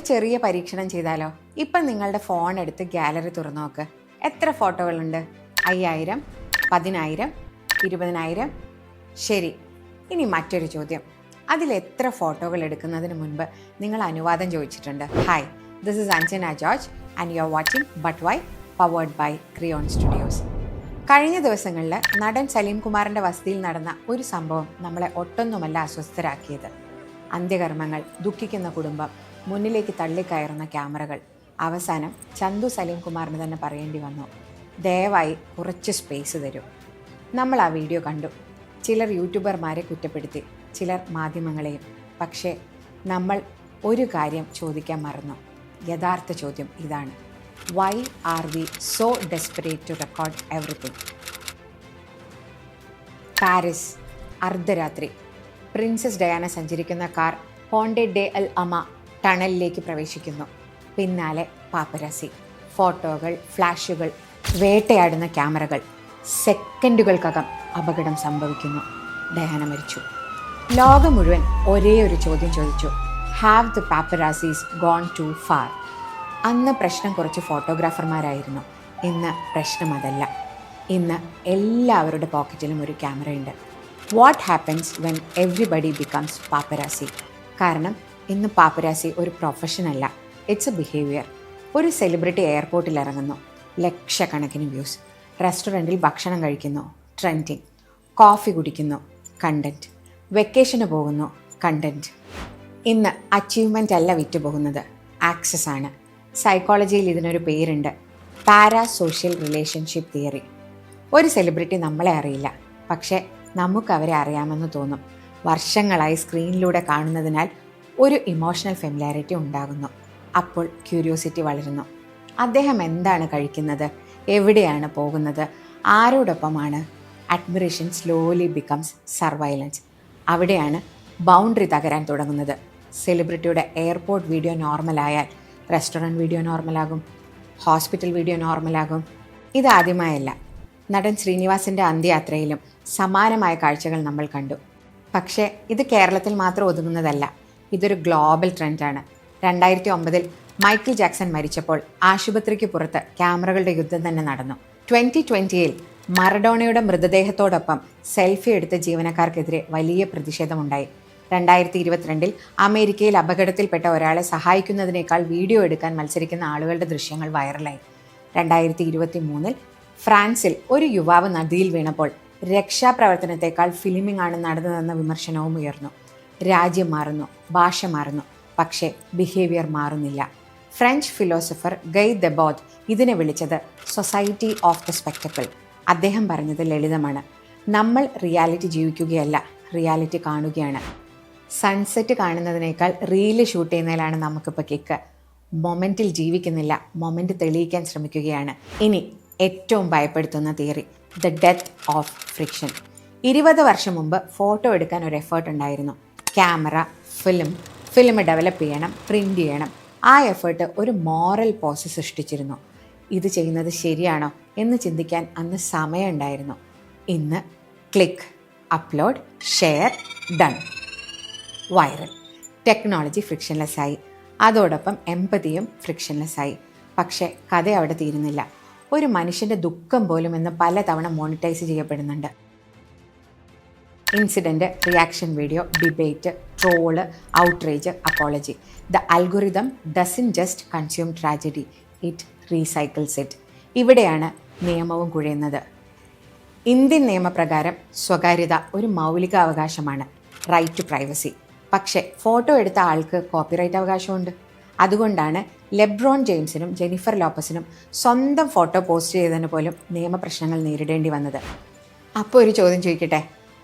ചെറിയ പരീക്ഷണം ചെയ്താലോ? ഇപ്പം നിങ്ങളുടെ ഫോൺ എടുത്ത് ഗാലറി തുറന്നു നോക്ക്. എത്ര ഫോട്ടോകളുണ്ട്? 5000, 10000, 20000? ശരി. ഇനി മറ്റൊരു ചോദ്യം. അതിലെത്ര ഫോട്ടോകൾ എടുക്കുന്നതിന് മുൻപ് നിങ്ങൾ അനുവാദം ചോദിച്ചിട്ടുണ്ട്? Hi, this is Anjana George and you are watching but why, powered by Crayon Studios. കഴിഞ്ഞ ദിവസങ്ങളിൽ നടൻ സലീം കുമാറിൻ്റെ വസതിയിൽ നടന്ന ഒരു സംഭവം നമ്മളെ ഒട്ടൊന്നുമല്ല അസ്വസ്ഥരാക്കിയത്. അന്ത്യകർമ്മങ്ങൾ, ദുഃഖിക്കുന്ന കുടുംബം, മുന്നിലേക്ക് തള്ളിക്കയറുന്ന ക്യാമറകൾ. അവസാനം ചന്തു സലീം കുമാറിന് തന്നെ പറയേണ്ടി വന്നു, ദയവായി കുറച്ച് സ്പേസ് തരൂ. നമ്മൾ ആ വീഡിയോ കണ്ടു. ചിലർ യൂട്യൂബർമാരെ കുറ്റപ്പെടുത്തി, ചിലർ മാധ്യമങ്ങളെയും. പക്ഷേ നമ്മൾ ഒരു കാര്യം ചോദിക്കാൻ മറന്നു. യഥാർത്ഥ ചോദ്യം ഇതാണ്: why are we so desperate to record everything? Paris, അർദ്ധരാത്രി. പ്രിൻസസ് ഡയാന സഞ്ചരിക്കുന്ന car Pont de l'Alma ടണലിലേക്ക് പ്രവേശിക്കുന്നു. പിന്നാലെ പാപ്പരാസി. ഫോട്ടോകൾ, ഫ്ലാഷുകൾ, വേട്ടയാടുന്ന ക്യാമറകൾ. സെക്കൻഡുകൾക്കകം അപകടം സംഭവിക്കുന്നു. ഡയാന മരിച്ചു. ലോകം മുഴുവൻ ഒരേ ഒരു ചോദ്യം ചോദിച്ചു: have the paparazzis gone too far? അന്ന് പ്രശ്നം കുറച്ച് ഫോട്ടോഗ്രാഫർമാരായിരുന്നു. ഇന്ന് പ്രശ്നം അതല്ല. ഇന്ന് എല്ലാവരുടെ പോക്കറ്റിലും ഒരു ക്യാമറയുണ്ട്. What happens when everybody becomes paparazzi? കാരണം ഇന്ന് പാപ്പരാസി ഒരു പ്രൊഫഷൻ അല്ല, ഇറ്റ്സ് എ ബിഹേവിയർ. ഒരു സെലിബ്രിറ്റി എയർപോർട്ടിൽ ഇറങ്ങുന്നു, ലക്ഷക്കണക്കിന് വ്യൂസ്. റെസ്റ്റോറൻറ്റിൽ ഭക്ഷണം കഴിക്കുന്നു, ട്രെൻഡിങ്. കോഫി കുടിക്കുന്നു, കണ്ടൻറ്റ്. വെക്കേഷന് പോകുന്നു, കണ്ടൻറ്റ്. ഇന്ന് അച്ചീവ്മെൻ്റ് അല്ല വിറ്റുപോകുന്നത്, ആക്സസ് ആണ്. സൈക്കോളജിയിൽ ഇതിനൊരു പേരുണ്ട്, പാരാ സോഷ്യൽ റിലേഷൻഷിപ്പ് തിയറി. ഒരു സെലിബ്രിറ്റി നമ്മളെ അറിയില്ല, പക്ഷേ നമുക്ക് അവരെ അറിയാമെന്ന് തോന്നും. വർഷങ്ങളായി സ്ക്രീനിലൂടെ കാണുന്നതിനാൽ ഒരു ഇമോഷണൽ ഫെമിലാരിറ്റി ഉണ്ടാകുന്നു. അപ്പോൾ ക്യൂരിയോസിറ്റി വളരുന്നു. അദ്ദേഹം എന്താണ് കഴിക്കുന്നത്, എവിടെയാണ് പോകുന്നത്, ആരോടൊപ്പമാണ്? Admiration slowly becomes surveillance. അവിടെയാണ് ബൗണ്ടറി തകരാൻ തുടങ്ങുന്നത്. സെലിബ്രിറ്റിയുടെ എയർപോർട്ട് വീഡിയോ നോർമലായാൽ റെസ്റ്റോറൻറ്റ് വീഡിയോ നോർമലാകും, ഹോസ്പിറ്റൽ വീഡിയോ നോർമലാകും. ഇതാദ്യമായല്ല. നടൻ ശ്രീനിവാസിൻ്റെ അന്ത്യയാത്രയിലും സമാനമായ കാഴ്ചകൾ നമ്മൾ കണ്ടു. പക്ഷേ ഇത് കേരളത്തിൽ മാത്രം ഒതുങ്ങുന്നതല്ല, ഇതൊരു ഗ്ലോബൽ ട്രെൻഡാണ്. 2009 മൈക്കിൾ ജാക്സൺ മരിച്ചപ്പോൾ ആശുപത്രിക്ക് പുറത്ത് ക്യാമറകളുടെ യുദ്ധം തന്നെ നടന്നു. 2020 മറഡോണയുടെ മൃതദേഹത്തോടൊപ്പം സെൽഫി എടുത്ത ജീവനക്കാർക്കെതിരെ വലിയ പ്രതിഷേധമുണ്ടായി. 2022 അമേരിക്കയിൽ അപകടത്തിൽപ്പെട്ട ഒരാളെ സഹായിക്കുന്നതിനേക്കാൾ വീഡിയോ എടുക്കാൻ മത്സരിക്കുന്ന ആളുകളുടെ ദൃശ്യങ്ങൾ വൈറലായി. 2023 ഫ്രാൻസിൽ ഒരു യുവാവ് നദിയിൽ വീണപ്പോൾ രക്ഷാപ്രവർത്തനത്തെക്കാൾ ഫിലിമിംഗ് ആണ് നടന്നതെന്ന വിമർശനവും ഉയർന്നു. രാജ്യം മാറുന്നു, ഭാഷ മാറുന്നു, പക്ഷേ ബിഹേവിയർ മാറുന്നില്ല. ഫ്രഞ്ച് ഫിലോസഫർ ഗൈ ദെബോത്ത് ഇതിനെ വിളിച്ചത് സൊസൈറ്റി ഓഫ് ദ സ്പെക്ടക്കിൾ. അദ്ദേഹം പറഞ്ഞത് ലളിതമാണ്: നമ്മൾ റിയാലിറ്റി ജീവിക്കുകയല്ല, റിയാലിറ്റി കാണുകയാണ്. സൺസെറ്റ് കാണുന്നതിനേക്കാൾ റീല് ഷൂട്ട് ചെയ്യുന്നതിലാണ് നമുക്കിപ്പോൾ കിക്ക്. മൊമെൻറ്റിൽ ജീവിക്കുന്നില്ല, മൊമെൻറ്റ് തെളിയിക്കാൻ ശ്രമിക്കുകയാണ്. ഇനി ഏറ്റവും ഭയപ്പെടുത്തുന്ന theory, the death of friction. 20 വർഷം മുമ്പ് ഫോട്ടോ എടുക്കാൻ ഒരു എഫേർട്ട് ഉണ്ടായിരുന്നു. ക്യാമറ, ഫിലിം ഡെവലപ്പ് ചെയ്യണം, പ്രിൻ്റ് ചെയ്യണം. ആ എഫേർട്ട് ഒരു മോറൽ പോസ് സൃഷ്ടിച്ചിരുന്നു. ഇത് ചെയ്യുന്നത് ശരിയാണോ എന്ന് ചിന്തിക്കാൻ അന്ന് സമയമുണ്ടായിരുന്നു. ഇന്ന് click, upload, share, done, viral. Technology frictionless ആയി, അതോടൊപ്പം എമ്പതിയും ഫ്രിക്ഷൻലെസ് ആയി. പക്ഷേ കഥ അവിടെ തീരുന്നില്ല. ഒരു മനുഷ്യൻ്റെ ദുഃഖം പോലും ഇന്ന് പലതവണ മോണിറ്റൈസ് ചെയ്യപ്പെടുന്നുണ്ട്. Incident, reaction video, debate, troll, outrage, apology. The algorithm doesn't just consume tragedy, it recycles it. ഇവിടെയാണ് നിയമവും കുഴയുന്നത്. ഇന്ത്യൻ നിയമപ്രകാരം സ്വകാര്യത ഒരു മൗലിക അവകാശമാണ്, റൈറ്റ് ടു പ്രൈവസി. പക്ഷേ ഫോട്ടോ എടുത്ത ആൾക്ക് കോപ്പിറൈറ്റ് അവകാശമുണ്ട്. അതുകൊണ്ടാണ് ലെബ്രോൺ ജെയിംസിനും ജെനിഫർ ലോപ്പസിനും സ്വന്തം ഫോട്ടോ പോസ്റ്റ് ചെയ്തതിന് പോലും നിയമപ്രശ്നങ്ങൾ നേരിടേണ്ടി വന്നത്. അപ്പോൾ ഒരു ചോദ്യം ചോദിക്കട്ടെ,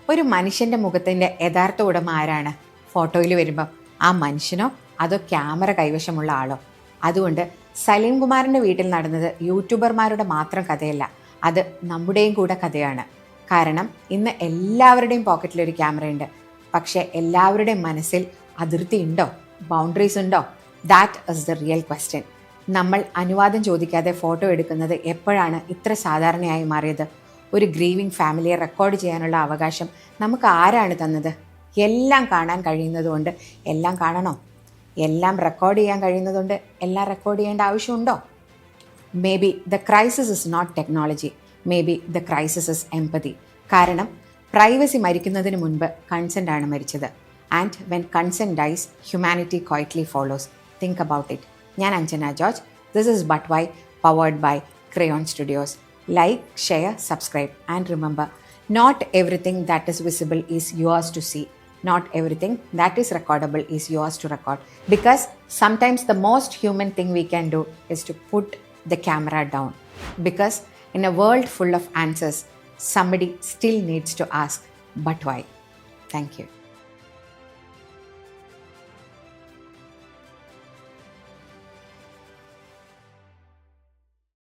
ഒരു മനുഷ്യൻ്റെ മുഖത്തിൻ്റെ യഥാർത്ഥ ഉടമ ആരാണ്? ഫോട്ടോയിൽ വരുമ്പം ആ മനുഷ്യനോ അതോ ക്യാമറ കൈവശമുള്ള ആളോ? അതുകൊണ്ട് സലീം കുമാറിൻ്റെ വീട്ടിൽ നടന്നത് യൂട്യൂബർമാരുടെ മാത്രം കഥയല്ല, അത് നമ്മുടെയും കൂടെ കഥയാണ്. കാരണം ഇന്ന് എല്ലാവരുടെയും പോക്കറ്റിലൊരു ക്യാമറയുണ്ട്. പക്ഷേ എല്ലാവരുടെയും മനസ്സിൽ അതിർത്തി ഉണ്ടോ, ബൗണ്ടറീസ് ഉണ്ടോ? That is the real question. നമ്മൾ അനുവാദം ചോദിക്കാതെ ഫോട്ടോ എടുക്കുന്നത് എപ്പോഴാണ് ഇത്ര സാധാരണയായി മാറിയത്? ഒരു ഗ്രീവിംഗ് ഫാമിലിയെ റെക്കോർഡ് ചെയ്യാനുള്ള അവകാശം നമുക്ക് ആരാണ് തന്നത്? എല്ലാം കാണാൻ കഴിയുന്നതുകൊണ്ട് എല്ലാം കാണണോ? എല്ലാം റെക്കോർഡ് ചെയ്യാൻ കഴിയുന്നതുകൊണ്ട് എല്ലാം റെക്കോർഡ് ചെയ്യേണ്ട ആവശ്യമുണ്ടോ? Maybe the crisis is not technology, maybe the crisis is empathy. കാരണം പ്രൈവസി മരിക്കുന്നതിന് മുൻപ് കൺസെൻ്റ് ആണ് മരിച്ചത്. And when consent dies, humanity quietly follows. Think about it. ഞാൻ Anjana George. This is but why, powered by Crayon Studios. Like, share, subscribe and remember, not everything that is visible is yours to see. Not everything that is recordable is yours to record. Because sometimes the most human thing we can do is to put the camera down. Because in a world full of answers, somebody still needs to ask, but why? Thank you.